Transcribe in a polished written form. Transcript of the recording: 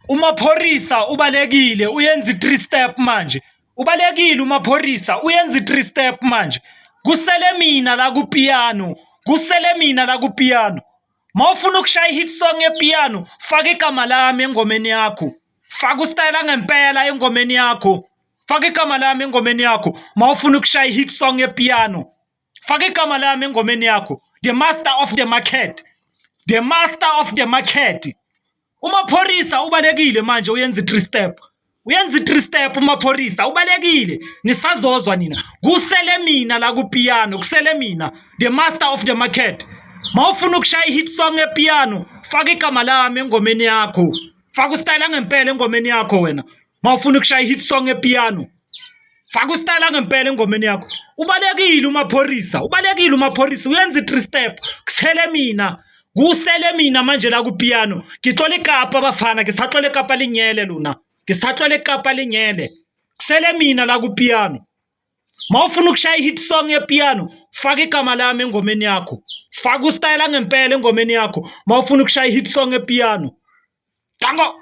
Umaphorisa ubalekile uyenza i-3 step manje. Ubalekile umaphorisa uyenza i-3 step manje. Kusele mina la kupiano. Kusele mina la kupiano. Mawufuna ukushaya hit song epiano, faka igama lami engomeni yakho. Faka ustayela ngempela engomeni yakho. Faka igama lami engomeni yakho. Mawufuna ukushaya hit song epiano, faka igama lami engomeni yakho. The master of the market. The master of the market. Umaphorisa ubalekile manje uyenza i-3 step. Uyenza i-3 step umaphorisa ubalekile. Nisazozwa nina. Kusele mina la kupiano, kusele mina. The master of the market. Mawufuna ukushaya hit song epiano, faka igama lami engomeni yakho. Faka ustayela ngempela engomeni yakho wena. Mawufuna ukushaya hit song epiano, faka ustayela ngempela engomeni yakho. Ubalekile umaphorisa, ubalekile umaphorisa uyenza i-3 step. Kusele mina. Kusele mina manje la kupiano. Ngitlola ikapa bafana, ngisatlola ikapa linyele luna. Ngisatlola ikapa linyele. Kusele mina la kupiano. Mawufuna ukushaya hit song epiano, faka igama lami engomeni yakho. Faka ustayela ngempela engomeni yakho. Mawufuna ukushaya hit song epiano. Tango.